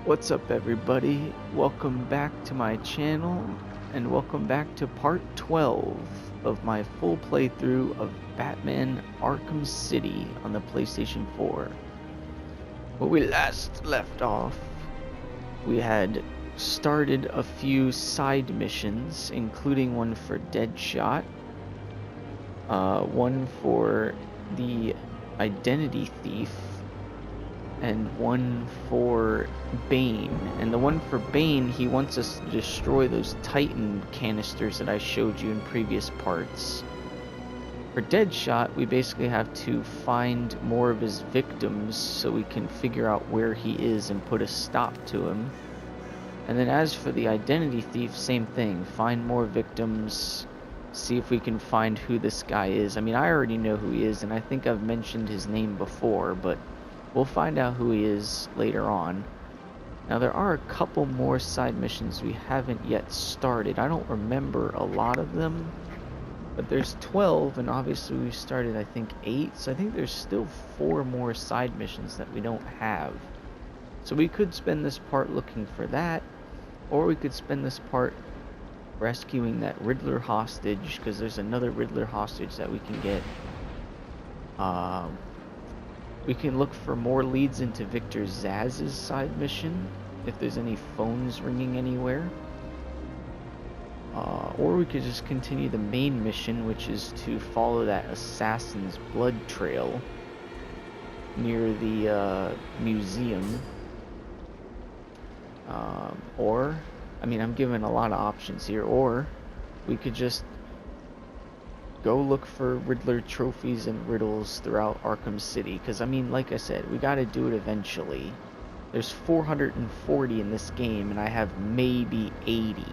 What's up, everybody? Welcome back to my channel, and welcome back to part 12 of my full playthrough of Batman Arkham City on the PlayStation 4. When we last left off, we had started a few side missions, including one for Deadshot, one for the Identity Thief, and one for Bane. And the one for Bane, he wants us to destroy those Titan canisters that I showed you in previous parts. For Deadshot, we basically have to find more of his victims so we can figure out where he is and put a stop to him. And then as for the Identity Thief, same thing. Find more victims, see if we can find who this guy is. I mean, I already know who he is, and I think I've mentioned his name before, but we'll find out who he is later on. Now, there are a couple more side missions we haven't yet started. I don't remember a lot of them, but there's 12, and obviously we started, I think, 8, so I think there's still 4 more side missions that we don't have. So we could spend this part looking for that, or we could spend this part rescuing that Riddler hostage, because there's another Riddler hostage that we can get. We can look for more leads into Victor Zsasz' side mission, if there's any phones ringing anywhere. Or we could just continue the main mission, which is to follow that assassin's blood trail near the museum. Or, I mean, I'm giving a lot of options here. Or we could just go look for Riddler trophies and riddles throughout Arkham City, because I mean, like I said, we gotta do it eventually. There's 440 in this game, and I have maybe 80.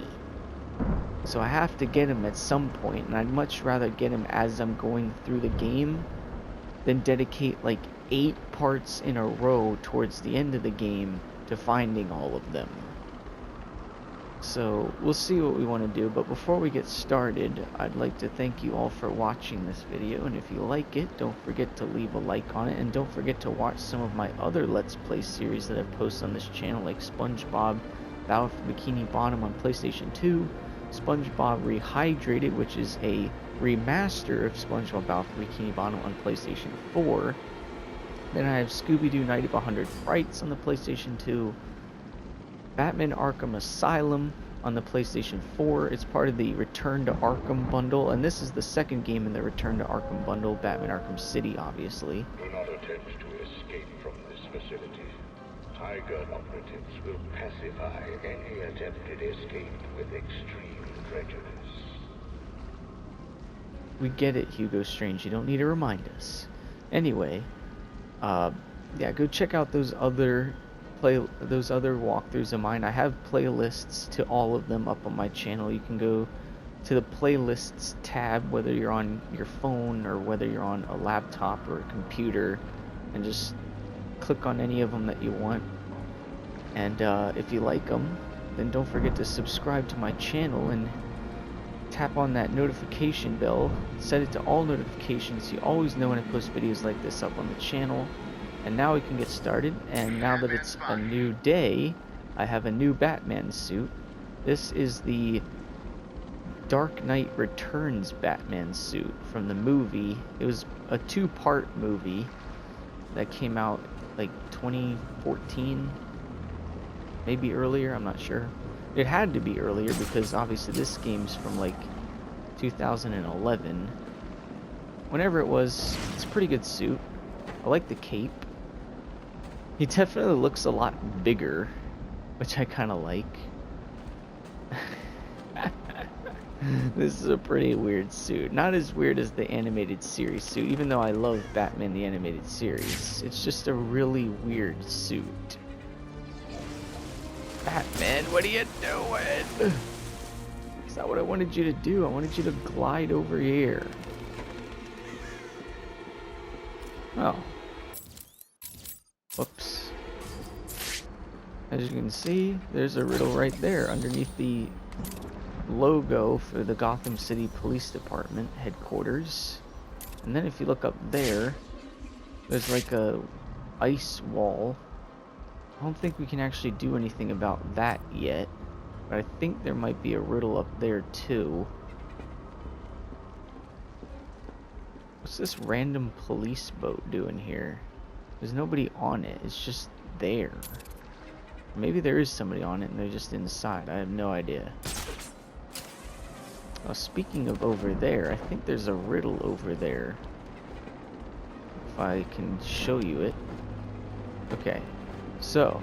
So I have to get him at some point, and I'd much rather get him as I'm going through the game than dedicate like 8 parts in a row towards the end of the game to finding all of them. So we'll see what we want to do, but before we get started, I'd like to thank you all for watching this video, and if you like it, don't forget to leave a like on it, and don't forget to watch some of my other Let's Play series that I post on this channel, like SpongeBob Battle for Bikini Bottom on PlayStation 2, SpongeBob Rehydrated, which is a remaster of SpongeBob Battle for Bikini Bottom on PlayStation 4, then I have Scooby-Doo Night of 100 Frights on the PlayStation 2, Batman Arkham Asylum on the PlayStation 4. It's part of the Return to Arkham bundle, and this is the second game in the Return to Arkham bundle, Batman Arkham City, obviously. Do not attempt to escape from this facility. Tiger operatives will pacify any attempted escape with extreme prejudice. We get it, Hugo Strange. You don't need to remind us. Anyway, yeah, go check out those other walkthroughs of mine. I have playlists to all of them up on my channel. You can go to the playlists tab, whether you're on your phone or whether you're on a laptop or a computer, and just click on any of them that you want. And if you like them, then don't forget to subscribe to my channel and tap on that notification bell. Set it to all notifications so you always know when I post videos like this up on the channel. And now we can get started, and now that it's a new day, I have a new Batman suit. This is the Dark Knight Returns Batman suit from the movie. It was a 2-part movie that came out like 2014, maybe earlier, I'm not sure. It had to be earlier because obviously this game's from like 2011. Whenever it was, it's a pretty good suit. I like the cape. He definitely looks a lot bigger, which I kind of like. This is a pretty weird suit. Not as weird as the animated series suit, even though I love Batman the animated series. It's just a really weird suit. Batman, what are you doing? That's not what I wanted you to do. I wanted you to glide over here. Oh. Whoops. As you can see, there's a riddle right there underneath the logo for the Gotham City Police Department headquarters. And then if you look up there, there's like a ice wall I don't think we can actually do anything about that yet, but I think there might be a riddle up there too. What's this random police boat doing here? There's nobody on it, it's just there. Maybe there is somebody on it and they're just inside, I have no idea. Well, speaking of over there, I think there's a riddle over there. If I can show you it. Okay, so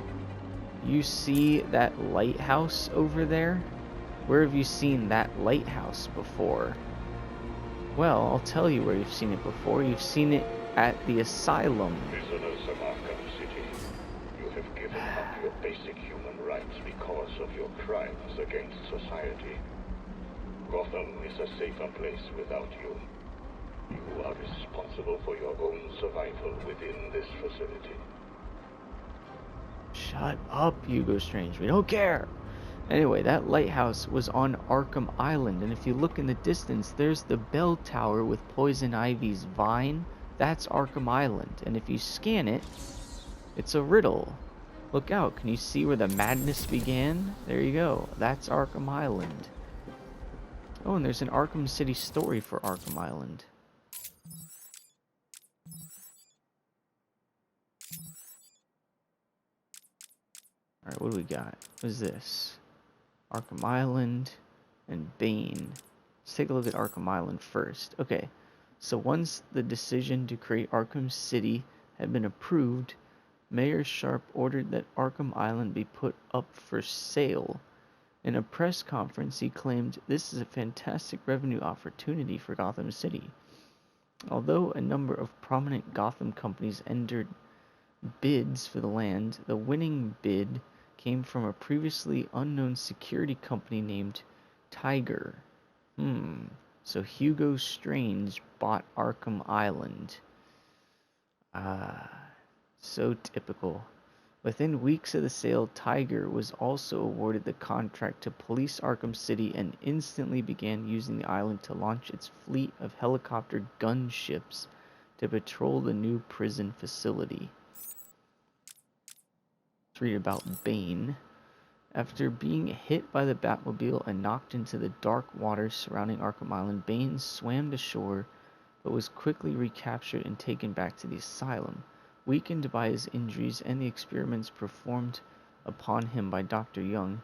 you see that lighthouse over there? Where have you seen that lighthouse before? Well, I'll tell you where you've seen it before. You've seen it at the asylum. Prisoners of Arkham City, you have given up your basic human rights because of your crimes against society. Gotham is a safer place without you. You are responsible for your own survival within this facility. Shut up, Hugo Strange. We don't care. Anyway, that lighthouse was on Arkham Island, and if you look in the distance, there's the bell tower with Poison Ivy's vine. That's Arkham Island, and if you scan it, it's a riddle. Look out, can you see where the madness began? There you go. That's Arkham Island. Oh, and there's an Arkham City story for Arkham Island. Alright, what do we got? What is this? Arkham Island and Bane. Let's take a look at Arkham Island first. Okay, so once the decision to create Arkham City had been approved, Mayor Sharp ordered that Arkham Island be put up for sale. In a press conference, he claimed this is a fantastic revenue opportunity for Gotham City. Although a number of prominent Gotham companies entered bids for the land, the winning bid came from a previously unknown security company named Tiger. So Hugo Strange bought Arkham Island. So typical. Within weeks of the sale, Tiger was also awarded the contract to police Arkham City and instantly began using the island to launch its fleet of helicopter gunships to patrol the new prison facility. Let's read about Bane. After being hit by the Batmobile and knocked into the dark waters surrounding Arkham Island, Bane swam to shore but was quickly recaptured and taken back to the asylum. Weakened by his injuries and the experiments performed upon him by Dr. Young,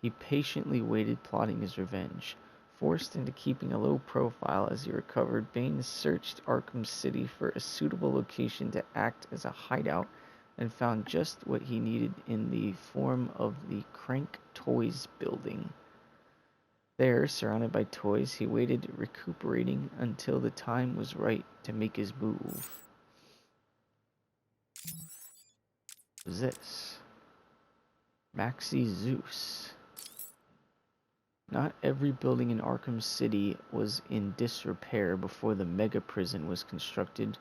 he patiently waited, plotting his revenge. Forced into keeping a low profile as he recovered, Bane searched Arkham City for a suitable location to act as a hideout and found just what he needed in the form of the Crank Toys building. There, surrounded by toys, he waited, recuperating until the time was right to make his move. What is this? Maxi Zeus. Not every building in Arkham City was in disrepair before the mega prison was constructed.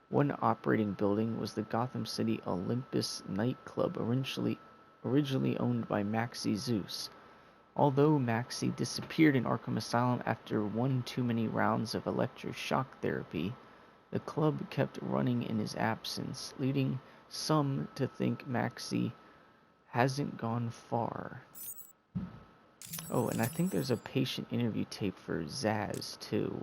One operating building was the Gotham City Olympus nightclub, originally owned by Maxi Zeus. Although Maxi disappeared in Arkham Asylum after one too many rounds of electroshock therapy, the club kept running in his absence, leading some to think Maxi hasn't gone far. Oh, and I think there's a patient interview tape for Zaz, too.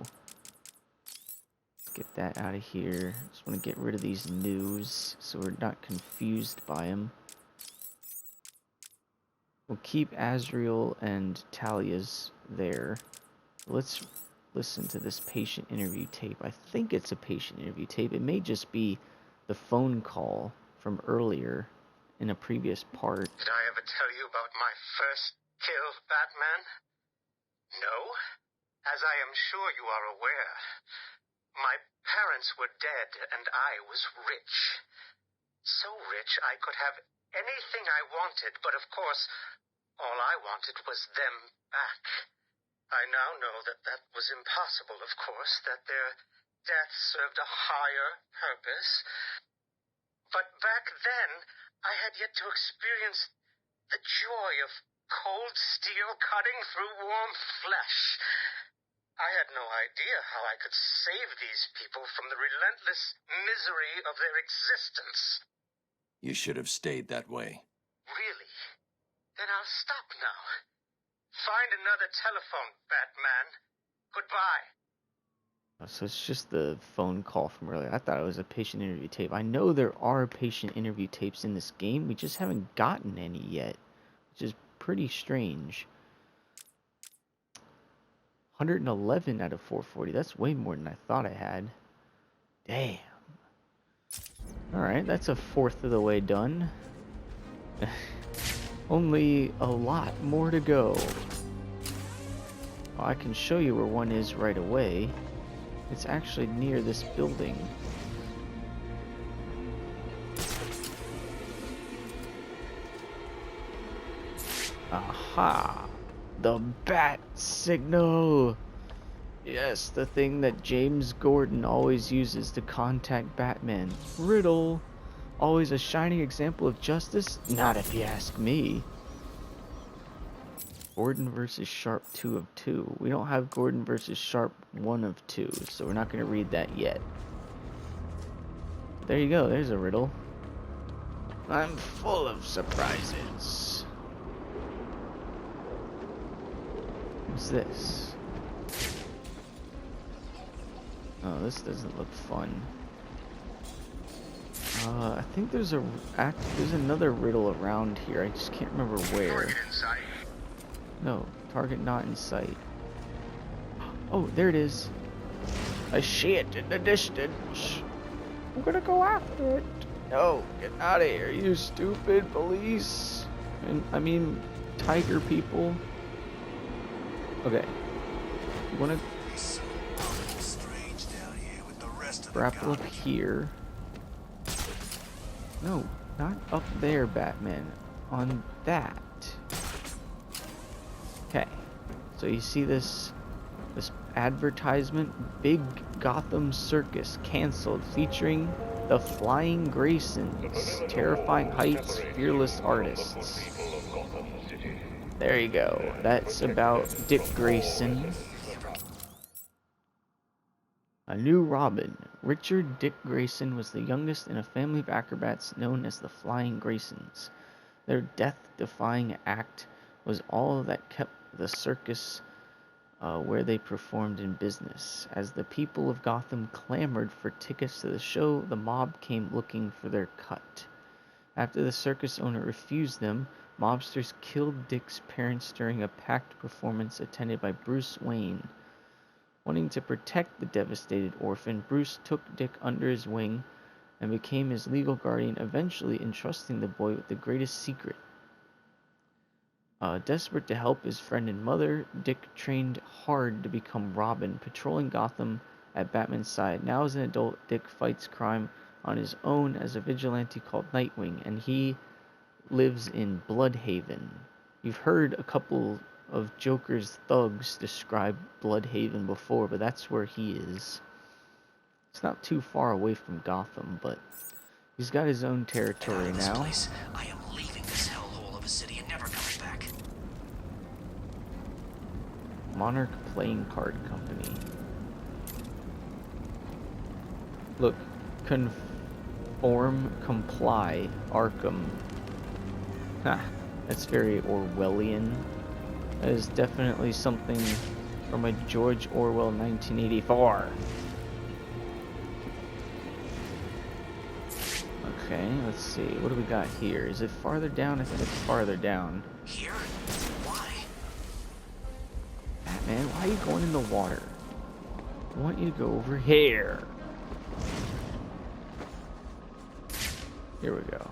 Let's get that out of here. Just want to get rid of these news so we're not confused by them. We'll keep Azrael and Talia's there. Let's listen to this patient interview tape. I think it's a patient interview tape. It may just be the phone call from earlier in a previous part. Did I ever tell you about my first kill, Batman? No? As I am sure you are aware, my parents were dead and I was rich. So rich I could have anything I wanted, but of course, all I wanted was them back. I now know that that was impossible, of course, that their death served a higher purpose. But back then, I had yet to experience the joy of cold steel cutting through warm flesh. I had no idea how I could save these people from the relentless misery of their existence. You should have stayed that way. Really? Then I'll stop now. Find another telephone, Batman. Goodbye. So it's just the phone call from earlier. I thought it was a patient interview tape. I know there are patient interview tapes in this game. We just haven't gotten any yet, which is pretty strange. 111 out of 440. That's way more than I thought I had. Damn. Alright, that's a fourth of the way done. Only a lot more to go. Well, I can show you where one is right away. It's actually near this building. Aha! The bat signal! Yes, the thing that James Gordon always uses to contact Batman. Riddle! Always a shining example of justice? Not if you ask me. Gordon versus Sharp 2 of 2. We don't have Gordon versus Sharp 1 of 2, so we're not going to read that yet. There you go, there's a riddle. I'm full of surprises. What's this? Oh, this doesn't look fun. I think there's another riddle around here. I just can't remember where. No, target not in sight. Oh, there it is. I see it in the distance. I'm gonna go after it. No, get out of here, you stupid police. I mean, tiger people. Okay. You wanna grapple up here? No, not up there, Batman. On that. Okay. So you see this advertisement? Big Gotham Circus canceled, featuring the Flying Graysons, terrifying heights, fearless artists. There you go. That's about Dick Grayson. A new Robin. Richard Dick Grayson was the youngest in a family of acrobats known as the Flying Graysons. Their death-defying act was all that kept the circus where they performed in business. As the people of Gotham clamored for tickets to the show, the mob came looking for their cut. After the circus owner refused them, mobsters killed Dick's parents during a packed performance attended by Bruce Wayne. Wanting to protect the devastated orphan, Bruce took Dick under his wing and became his legal guardian, eventually entrusting the boy with the greatest secret. Desperate to help his friend and mother, Dick trained hard to become Robin, patrolling Gotham at Batman's side. Now as an adult, Dick fights crime on his own as a vigilante called Nightwing, and he lives in Bloodhaven. You've heard a couple of Joker's thugs describe Bloodhaven before, but that's where he is. It's not too far away from Gotham, but he's got his own territory now. Place, I am leaving this hellhole of a city and never coming back. Monarch Playing Card Company. Look, conform, comply, Arkham. Ha, that's very Orwellian. That is definitely something from a George Orwell 1984. Okay, let's see. What do we got here? Is it farther down? I think it's farther down. Here? Why? Batman, why are you going in the water? I want you to go over here. Here we go.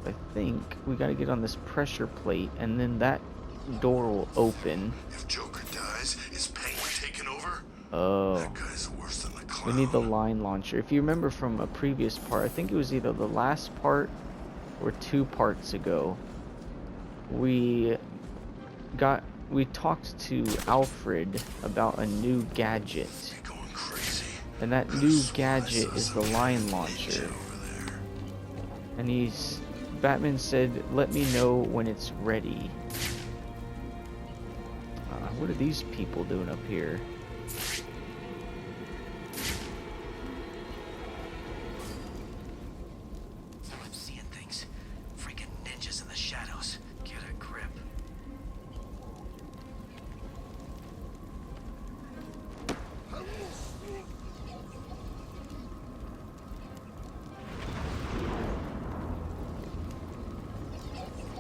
I think we gotta get on this pressure plate, and then that door will open. If Joker dies, is Penguin taken over? Oh. That guy's worse than the clown. We need the line launcher. If you remember from a previous part, I think it was either the last part or 2 parts ago, we talked to Alfred about a new gadget. You're going crazy. And that new gadget is the line launcher. And Batman said, let me know when it's ready. What are these people doing up here?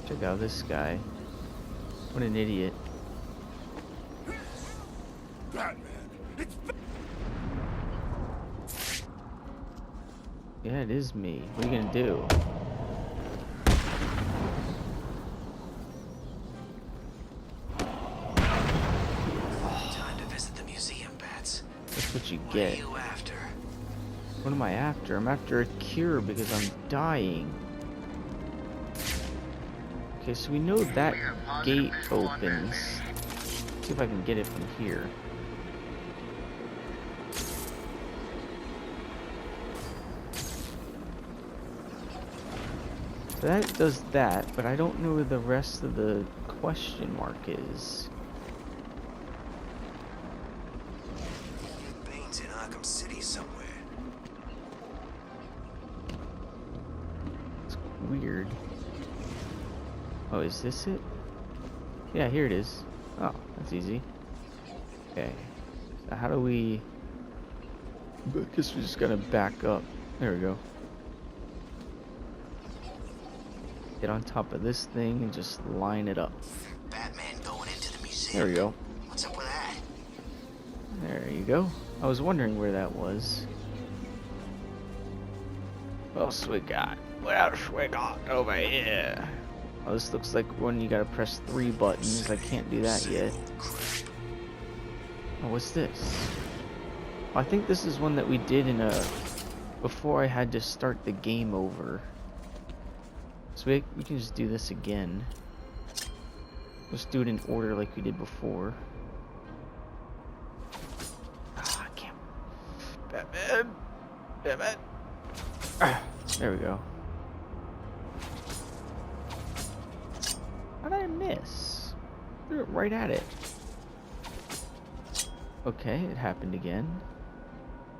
Check out this guy. What an idiot. Batman, it's Yeah, it is me. What are you gonna do? Time to visit the museum, Bats. That's what you What get. are you after? What am I after? I'm after a cure because I'm dying. Okay, so we know that gate opens. Let's see if I can get it from here. So that does that, but I don't know where the rest of the question mark is. Bane's in Arkham City somewhere. It's weird. Oh, is this it? Yeah, here it is. Oh, that's easy. Okay. So how do we... I guess we just gotta back up. There we go. Get on top of this thing and just line it up. Batman going into the museum. There we go. What's up with that? There you go. I was wondering where that was. What else we got? What else we got over here? Oh, this looks like one you gotta press 3 buttons. I can't do that yet. Oh, what's this? Oh, I think this is one that we did in a... before I had to start the game over. So we can just do this again. Let's do it in order like we did before. Ah, I can't... Batman! Batman! Ah, there we go. How did I miss? Threw it right at it. Okay, it happened again.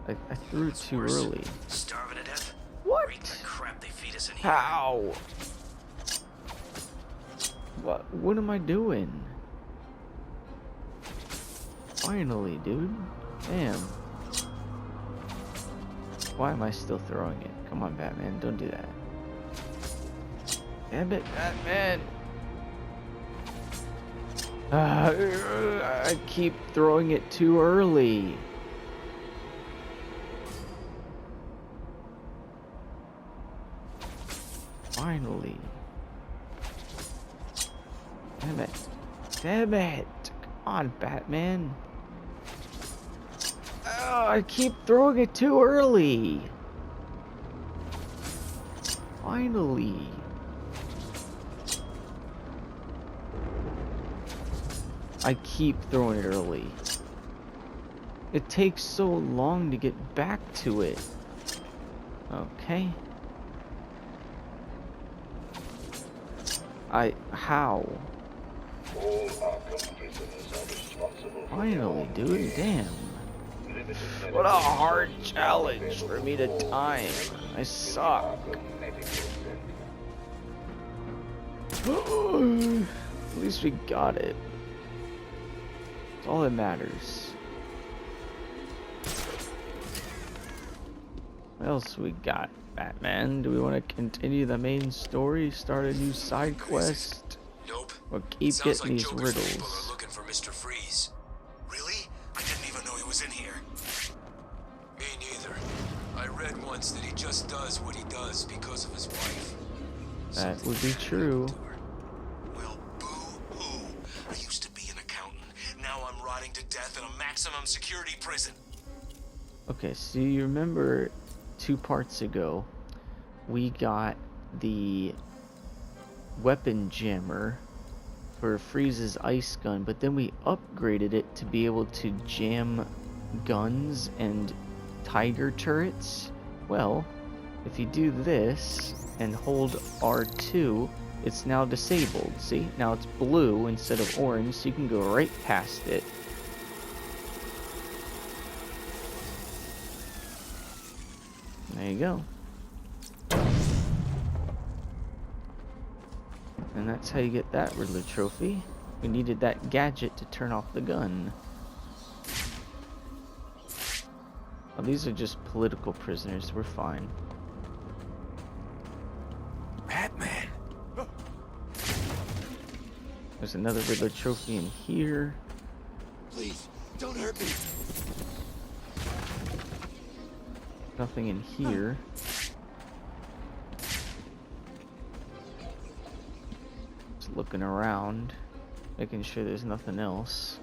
I threw it too early. Starving to death? What? Or eating the crap they feed us in here? How? What am I doing? Finally, dude. Damn. Why am I still throwing it? Come on, Batman, don't do that. Damn it, Batman! I keep throwing it too early. Finally. Damn it. Damn it. Come on, Batman. Oh, I keep throwing it too early. Finally. I keep throwing it early. It takes so long to get back to it. Okay. How? All Arkham prisoners are responsible for Finally, dude, damn. limited What a medical hard services challenge available for me to all time. prisoners I in suck. Arkham Medical Center. At least we got it. That's all that matters. What else we got, Batman? Do we want to continue the main story, start a new side quest, Nope. or keep Sounds getting like these Joker's people riddles? are looking for Mr. Freeze. Really? I didn't even know he was in here. Me neither. I read once that he just does what he does because of his wife. That would be true. Well, boo-hoo. I used to be an accountant. Now I'm rotting to death in a maximum security prison. Okay, so you remember 2 parts ago, we got the weapon jammer for Freeze's ice gun, but then we upgraded it to be able to jam guns and tiger turrets. Well, if you do this and hold R2, it's now disabled. See? Now it's blue instead of orange, so you can go right past it. There you go. And that's how you get that Riddler trophy. We needed that gadget to turn off the gun. Oh, these are just political prisoners. We're fine. Batman! There's another Riddler trophy in here. Please, don't hurt me. Nothing in here. Just looking around, making sure there's nothing else.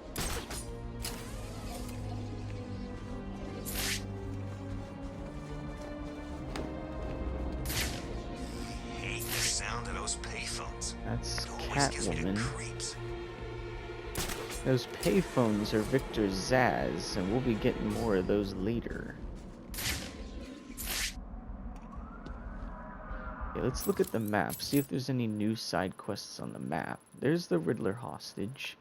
Hate the sound of those payphones. That's It always gives me the Catwoman. creeps. Those payphones are Victor Zsasz, and we'll be getting more of those later. Okay, let's look at the map, see if there's any new side quests on the map. There's the Riddler hostage.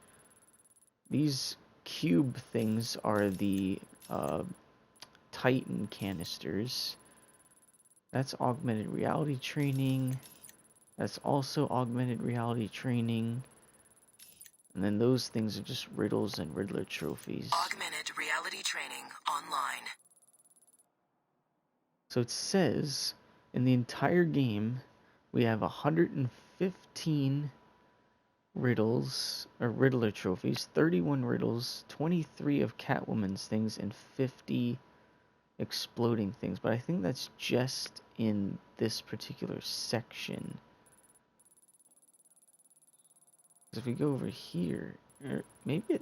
These cube things are the Titan canisters. That's augmented reality training. That's also augmented reality training. And then those things are just Riddles and Riddler trophies. Augmented reality training online. So it says in the entire game we have 115 Riddles or Riddler trophies, 31 Riddles, 23 of Catwoman's things, and 50 exploding things. But I think that's just in this particular section. If we go over here, or maybe it,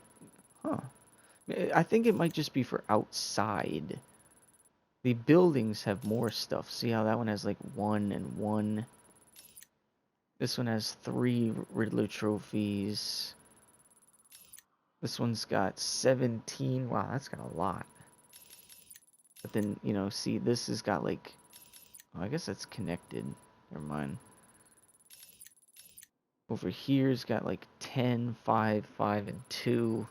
I think it might just be for outside. The buildings have more stuff. See how that one has like 1 and 1. This one has 3 Riddler trophies. This one's got 17. Wow, that's got a lot. But then, you know, see, this has got like, oh, I guess that's connected. Never mind. Over here's got like 10, 5, 5, and 2.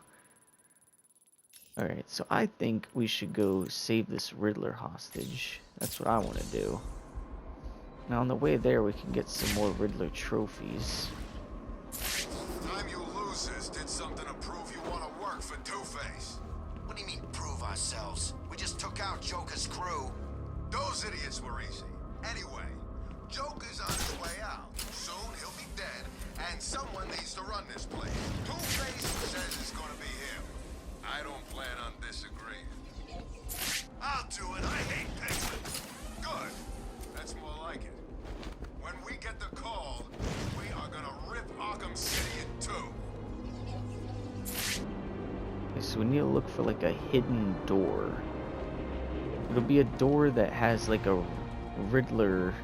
Alright, so I think we should go save this Riddler hostage. That's what I want to do. Now on the way there we can get some more Riddler trophies. Time you losers did something to prove you want to work for Two-Face. What do you mean, prove ourselves? We just took out Joker's crew. Those idiots were easy. Anyway, Joker's on his way out. Soon he'll be dead, and someone needs to run this place. Two-Face says it's gonna be him. I don't plan on disagreeing. I'll do it. I hate Penguin. Good. That's more like it. When we get the call, we are gonna rip Arkham City in two. Okay, so we need to look for like a hidden door. It'll be a door that has like a Riddler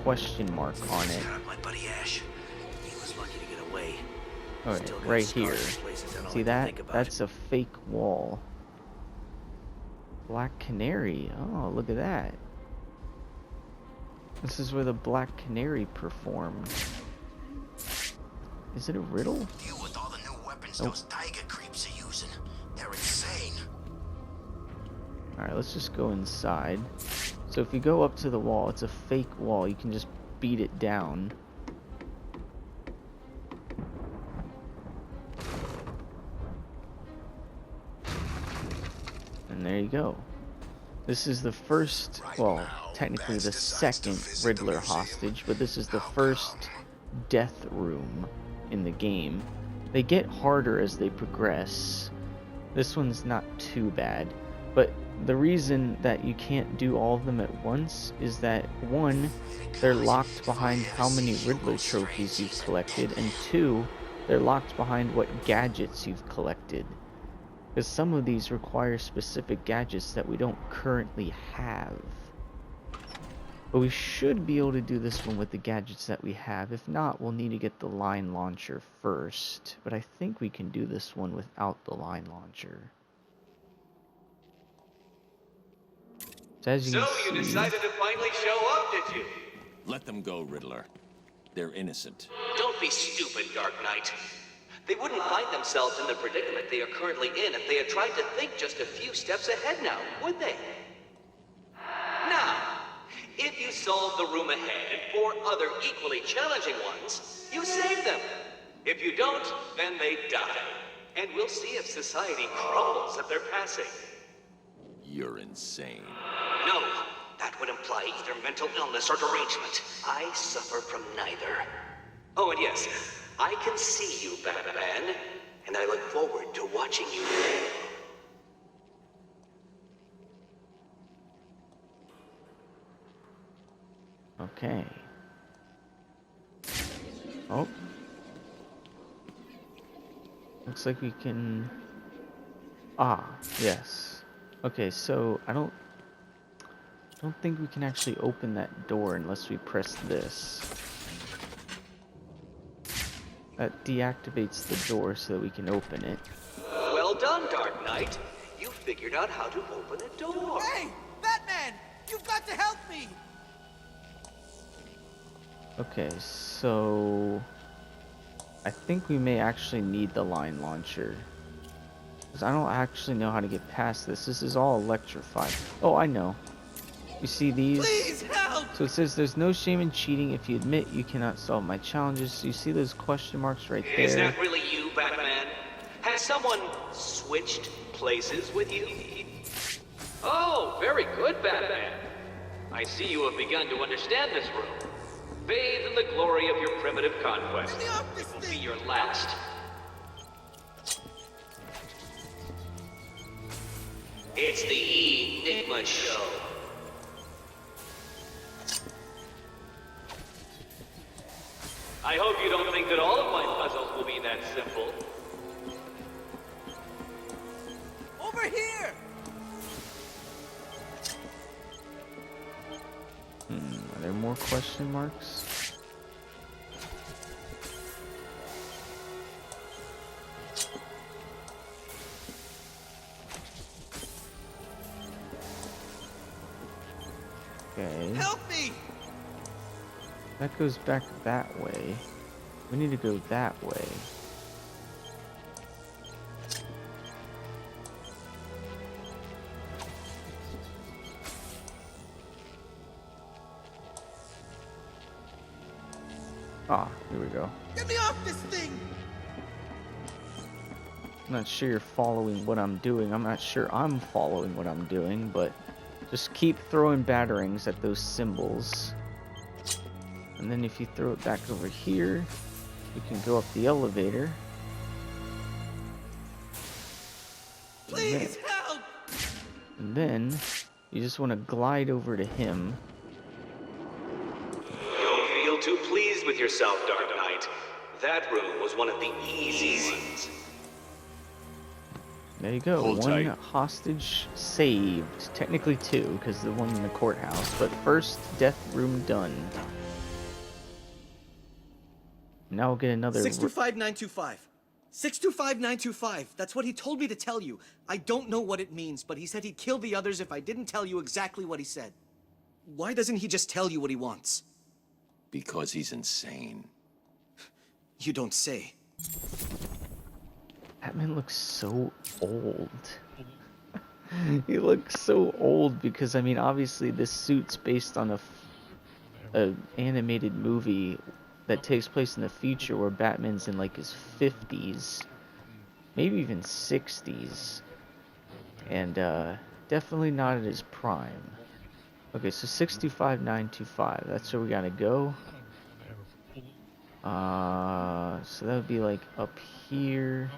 question mark on it. My buddy Ash. He was lucky to get away. Alright, Still got right scars here. in places I don't See like to that? think about. That's a fake wall. Black Canary. Oh, look at that. This is where the Black Canary performed. Is it a riddle? Deal with all the new weapons Nope. those tiger creeps are using. They're insane. Alright, let's just go inside. So if you go up to the wall, it's a fake wall. You can just beat it down. And there you go. This is the first, well, technically the second Riddler hostage, but this is the first death room in the game. They get harder as they progress. This one's not too bad, but the reason that you can't do all of them at once is that, one, they're locked behind how many Riddler trophies you've collected, and two, they're locked behind what gadgets you've collected. Because some of these require specific gadgets that we don't currently have. But we should be able to do this one with the gadgets that we have. If not, we'll need to get the line launcher first. But I think we can do this one without the line launcher. So as you can see, decided to finally show up, did you? Let them go, Riddler. They're innocent. Don't be stupid, Dark Knight. They wouldn't find themselves in the predicament they are currently in if they had tried to think just a few steps ahead now, would they? Now, if you solve the room ahead and 4 other equally challenging ones, you save them. If you don't, then they die. And we'll see if society crumbles at their passing. You're insane. No, that would imply either mental illness or derangement. I suffer from neither. Oh, and yes, I can see you, Batman, and I look forward to watching you fail. Okay. Oh. Looks like we can... Ah, yes. Okay, so I don't think we can actually open that door unless we press this. That deactivates the door so that we can open it. Well done, Dark Knight. You figured out how to open a door. Hey, Batman! You've got to help me! Okay, so... I think we may actually need the line launcher. Because I don't actually know how to get past this. This is all electrified. Oh, I know. You see these? Please help! So it says, there's no shame in cheating if you admit you cannot solve my challenges. So you see those question marks right there? Is that really you, Batman? Has someone switched places with you? Oh, very good, Batman. I see you have begun to understand this room. Bathe in the glory of your primitive conquest. It will be your last. It's the Enigma Show. I hope you don't think that all of my puzzles will be that simple. Over here! Are there more question marks? Okay. Help me! That goes back that way. We need to go that way. Ah, here we go. Get me off this thing! I'm not sure you're following what I'm doing. I'm not sure I'm following what I'm doing, but just keep throwing batterings at those symbols. And then if you throw it back over here, you can go up the elevator. Please help! And then you just want to glide over to him. Don't feel too pleased with yourself, Dark Knight. That room was one of the easy ones. There you go. Hold One tight. hostage saved. Technically two, because the one in the courthouse. But first, death room done. Now we'll get another... 625925. 625925. That's what he told me to tell you. I don't know what it means, but he said he'd kill the others if I didn't tell you exactly what he said. Why doesn't he just tell you what he wants? Because he's insane. You don't say. Batman looks so old. He looks so old because, I mean, obviously this suit's based on a animated movie that takes place in the future where Batman's in like his 50s, maybe even 60s, and definitely not at his prime. Okay, so 625925, that's where we gotta go. So that would be like up here.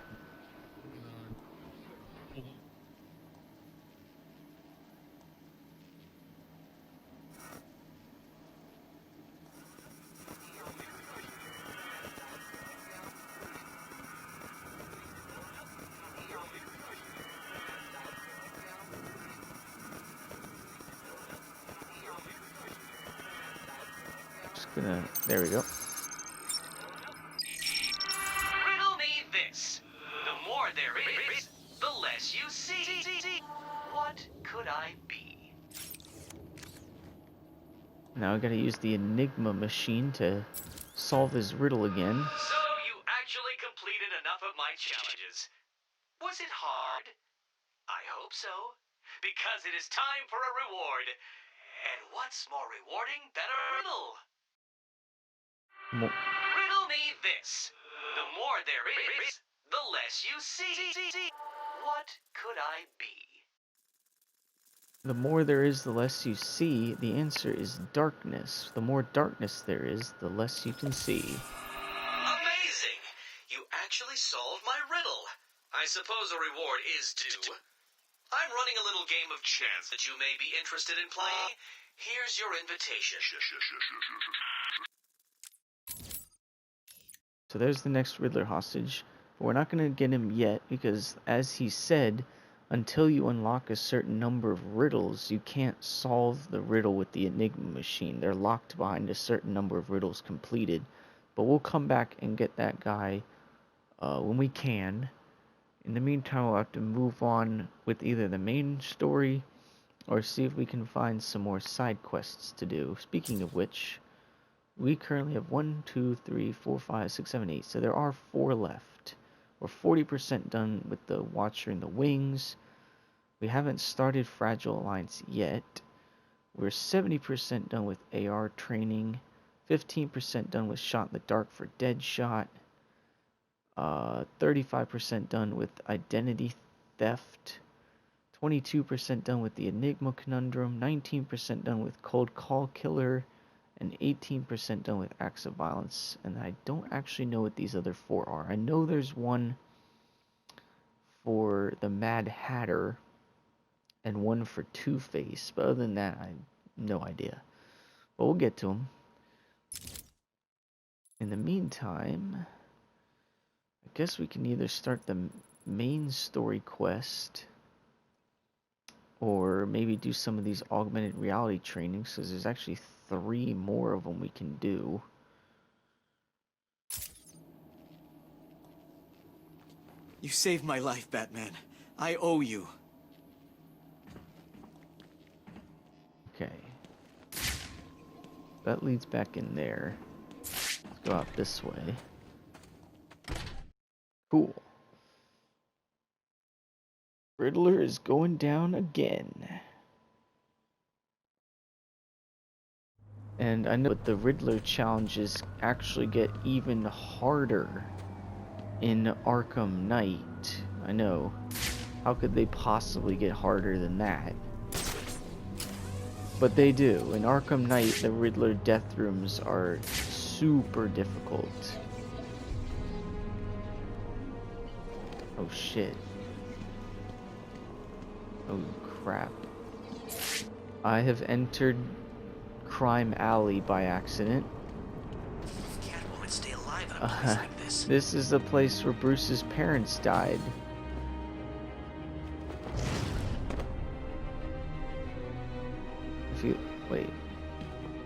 There we go. Riddle me this. The more there is, the less you see. What could I be? Now I gotta use the Enigma machine to solve his riddle again. So you actually completed enough of my challenges. Was it hard? I hope so. Because it is time for a reward. And what's more rewarding than a riddle? Riddle me this. The more there is, the less you see. What could I be? The more there is, the less you see. The answer is darkness. The more darkness there is, the less you can see. Amazing! suppose a reward is due. I'm running a little game of chance that you may be interested in playing. Here's your invitation. So there's the next Riddler hostage. But we're not going to get him yet because, as he said, until you unlock a certain number of riddles, you can't solve the riddle with the Enigma machine. They're locked behind a certain number of riddles completed. But we'll come back and get that guy when we can. In the meantime, we'll have to move on with either the main story or see if we can find some more side quests to do. Speaking of which, we currently have 1, 2, 3, 4, 5, 6, 7, 8. So there are 4 left. We're 40% done with the Watcher and the Wings. We haven't started Fragile Alliance yet. We're 70% done with AR training. 15% done with Shot in the Dark for Deadshot. 35% done with Identity Theft. 22% done with the Enigma Conundrum. 19% done with Cold Call Killer. And 18% done with Acts of Violence. And I don't actually know what these other 4 are. I know there's one for the Mad Hatter and one for Two-Face, but other than that, I have no idea. But we'll get to them. In the meantime, I guess we can either start the main story quest or maybe do some of these augmented reality trainings, because there's actually 3 more of them we can do. You saved my life, Batman. I owe you. Okay. That leads back in there. Let's go out this way. Cool. Riddler is going down again. And I know that the Riddler challenges actually get even harder in Arkham Knight. I know. How could they possibly get harder than that? But they do. In Arkham Knight, the Riddler death rooms are super difficult. Oh shit. Oh crap. I have entered Crime Alley by accident. Catwoman, stay alive in a place like this. This is the place where Bruce's parents died. If you wait.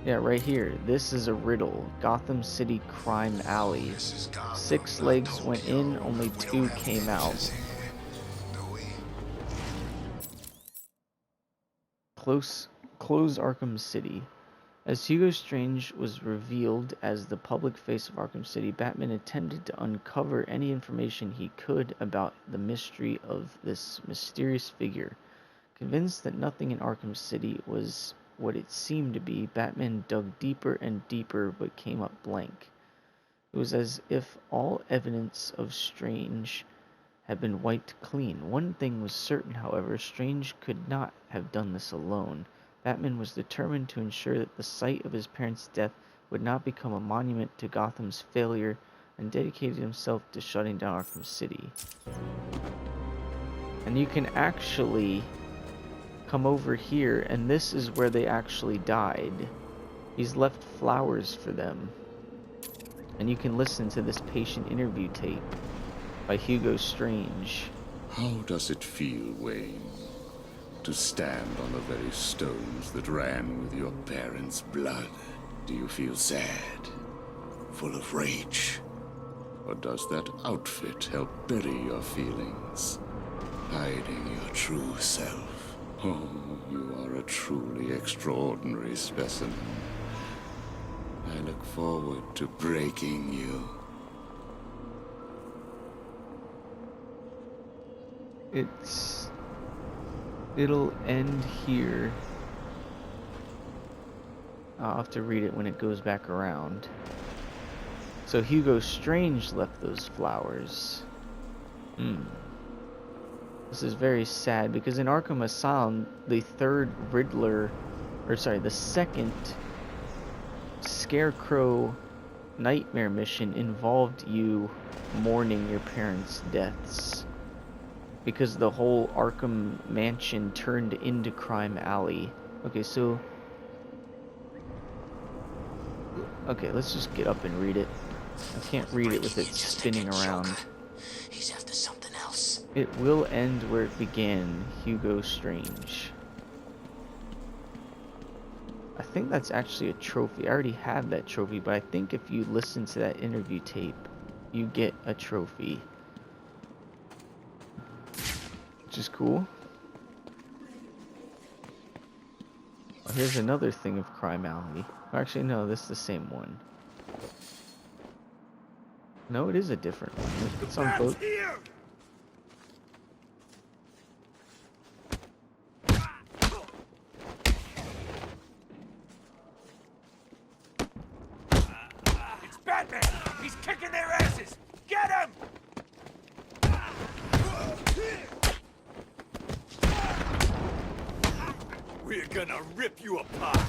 Yeah, right here. This is a riddle. Gotham City Crime Alley. 6 legs went in, only 2 came out. Close Arkham City. As Hugo Strange was revealed as the public face of Arkham City, Batman intended to uncover any information he could about the mystery of this mysterious figure. Convinced that nothing in Arkham City was what it seemed to be, Batman dug deeper and deeper but came up blank. It was as if all evidence of Strange had been wiped clean. One thing was certain, however: Strange could not have done this alone. Batman was determined to ensure that the site of his parents' death would not become a monument to Gotham's failure, and dedicated himself to shutting down Arkham City. And you can actually come over here, and this is where they actually died. He's left flowers for them. And you can listen to this patient interview tape by Hugo Strange. How does it feel, Wayne, to stand on the very stones that ran with your parents' blood? Do you feel sad, full of rage? Or does that outfit help bury your feelings, hiding your true self? Oh, you are a truly extraordinary specimen. I look forward to breaking you. It'll end here. I'll have to read it when it goes back around. So Hugo Strange left those flowers. This is very sad, because in Arkham Asylum, the second Scarecrow nightmare mission involved you mourning your parents' deaths. because the whole Arkham Mansion turned into Crime Alley. Okay, so... Okay, let's just get up and read it. I can't read it with it spinning around. He's after something else. It will end where it began, Hugo Strange. I think that's actually a trophy. I already have that trophy, but I think if you listen to that interview tape, you get a trophy. Which is cool. Oh, here's another thing of Crime Alley. Actually, no, this is the same one. No, it is a different one. It's on both. It's Batman! He's kicking their asses! Get him! We're gonna rip you apart!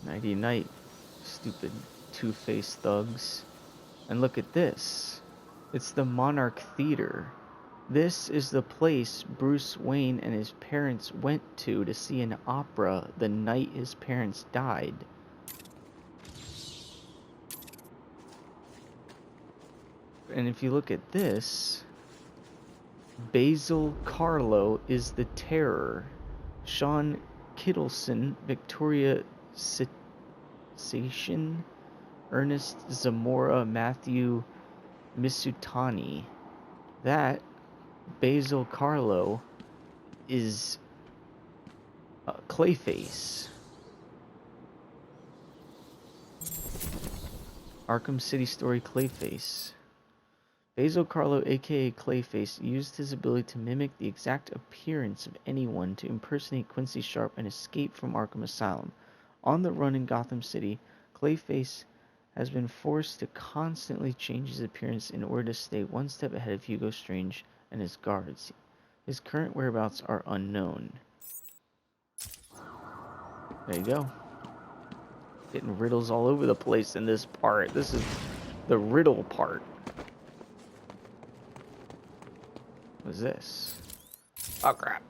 Nighty night, stupid two-faced thugs. And look at this. It's the Monarch Theater. This is the place Bruce Wayne and his parents went to see an opera the night his parents died. And if you look at this, Basil Carlo is the Terror. Sean Kittleson, Victoria Sation, Ernest Zamora, Matthew Misutani. That Basil Carlo is Clayface. Arkham City story Clayface. Basil Carlo, aka Clayface, used his ability to mimic the exact appearance of anyone to impersonate Quincy Sharp and escape from Arkham Asylum. On the run in Gotham City, Clayface has been forced to constantly change his appearance in order to stay one step ahead of Hugo Strange and his guards. His current whereabouts are unknown. There you go. Getting riddles all over the place in this part. This is the riddle part. What's this? Oh crap.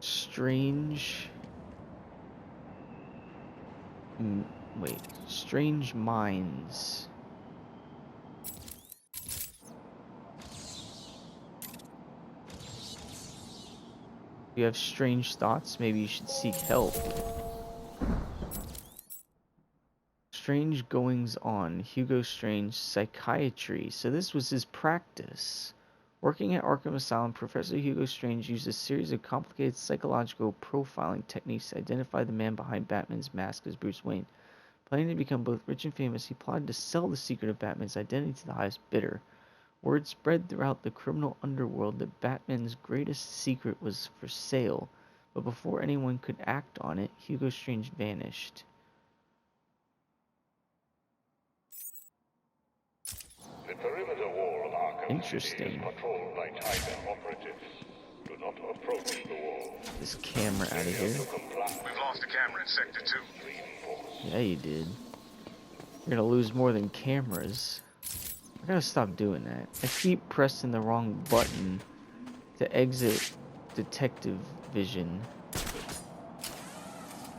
Strange... wait. Strange Minds. If you have strange thoughts, maybe you should seek help. Strange Goings On. Hugo Strange, Psychiatry. So this was his practice. Working at Arkham Asylum, Professor Hugo Strange used a series of complicated psychological profiling techniques to identify the man behind Batman's mask as Bruce Wayne. Planning to become both rich and famous, he plotted to sell the secret of Batman's identity to the highest bidder. Word spread throughout the criminal underworld that Batman's greatest secret was for sale, but before anyone could act on it, Hugo Strange vanished. The perimeter wall of Arkham Interesting. City is patrolled by Tiger operatives. Do not approach the wall. This camera out of here. We've lost a camera in Sector 2. Yeah, you did. You're gonna lose more than cameras. I gotta stop doing that. I keep pressing the wrong button to exit detective vision.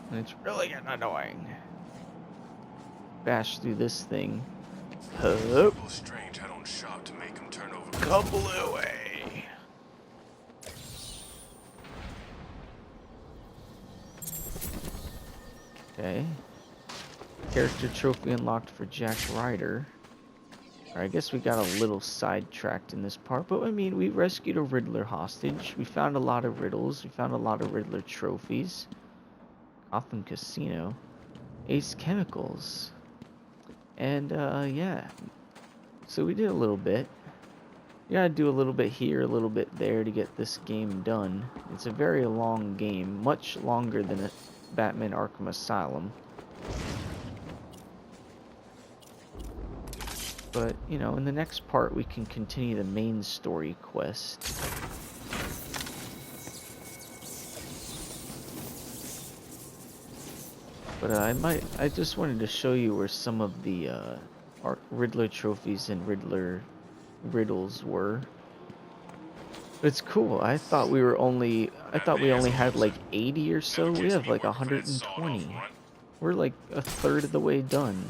And it's really getting annoying. Bash through this thing. Hup. Strange had on shot to make him turn over. Kablooey. Okay. Character trophy unlocked for Jack Ryder. Alright, I guess we got a little sidetracked in this part, but I mean, we rescued a Riddler hostage. We found a lot of riddles. We found a lot of Riddler trophies. Gotham Casino. Ace Chemicals. And, yeah. So we did a little bit. You gotta do a little bit here, a little bit there to get this game done. It's a very long game, much longer than a Batman Arkham Asylum. But, you know, in the next part we can continue the main story quest. But I just wanted to show you where some of the Riddler trophies and riddles were. It's cool. I thought we only had like 80 or so. We have like 120. We're like a third of the way done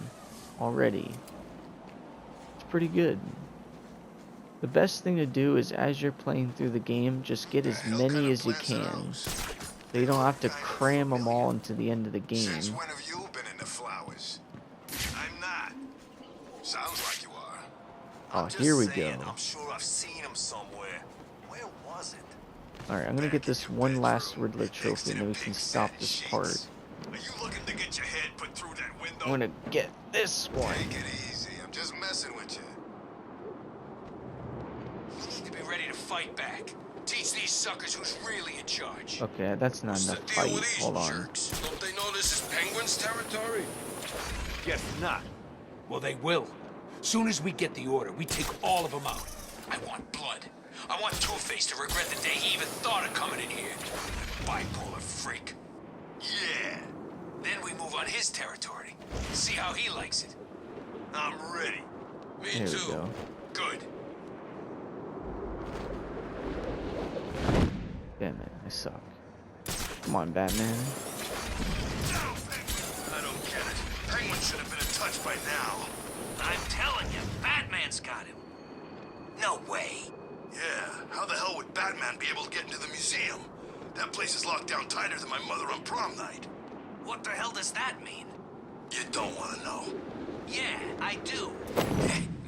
already. It's pretty good. The best thing to do is, as you're playing through the game, just get as many as you can. So you don't have to cram them all into the end of the game. Since when have you been into flowers? I'm not. Sounds like you are. Oh, here we go. I'm sure I've seen him somewhere. Where was it? Alright, I'm gonna get this one last Riddler trophy and then we can stop this part. Are you looking to get your head put through that window? I'm gonna get this one. Take it easy. I'm just messing with you. You need to be ready to fight back. Teach these suckers who's really in charge. Okay, that's not enough fight. Hold on. Don't they know this is Penguin's territory? Guess not. Well, they will. Soon as we get the order, we take all of them out. I want blood. I want Two-Face to regret the day he even thought of coming in here. Bipolar freak. Yeah. Then we move on his territory. See how he likes it. I'm ready. Me There we too. go. Good. Damn it, I suck. Come on, Batman. I don't get it. Penguin should have been in touch by now. I'm telling you, Batman's got him. No way. Yeah, how the hell would Batman be able to get into the museum? That place is locked down tighter than my mother on prom night. What the hell does that mean? You don't want to know. Yeah, I do.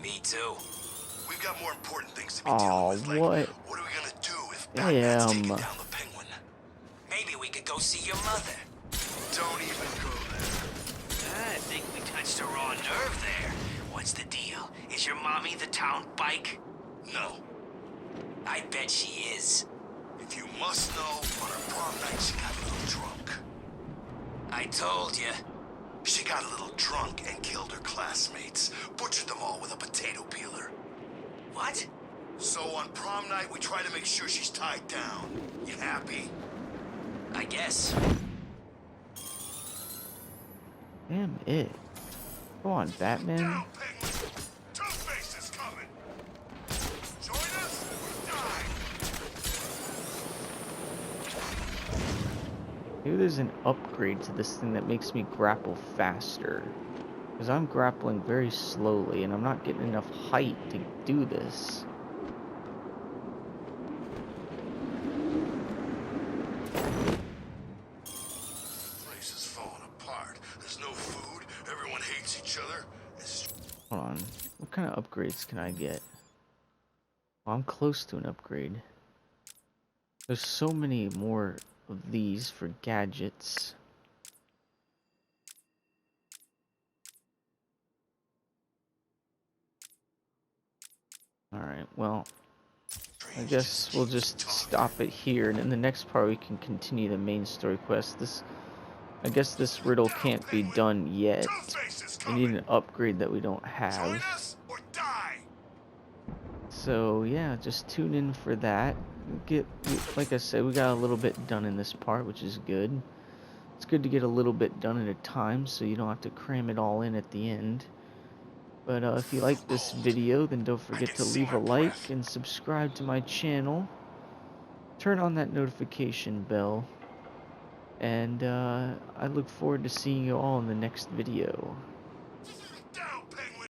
Me too. We've got more important things to be Aw, dealing with. Like, what? what are we gonna do if Batman's taking Damn. down the Penguin? Maybe we could go see your mother. Don't even go there. I think we touched a raw nerve there. What's the deal? Is your mommy the town bike? No. I bet she is. If you must know, on her prom night she got a little drunk. I told you. She got a little drunk and killed her classmates. Butchered them all with a potato peeler. What? So on prom night, we try to make sure she's tied down. You happy? I guess. Damn it. Go on, Batman. Down, Penguin! Two-Face is coming! Join us or die! Maybe there's an upgrade to this thing that makes me grapple faster. Because I'm grappling very slowly and I'm not getting enough height to do this. Place is falling apart. There's no food. Everyone hates each other. Hold on. What kind of upgrades can I get? Well, I'm close to an upgrade. There's so many more of these for gadgets. Alright, well, I guess we'll just stop it here, and in the next part we can continue the main story quest. I guess this riddle can't be done yet. I need an upgrade that we don't have. So yeah, just tune in for that. Like I said, we got a little bit done in this part, which is good. It's good to get a little bit done at a time, so you don't have to cram it all in at the end. But if you like this video, then don't forget to leave a like and subscribe to my channel. Turn on that notification bell. And I look forward to seeing you all in the next video.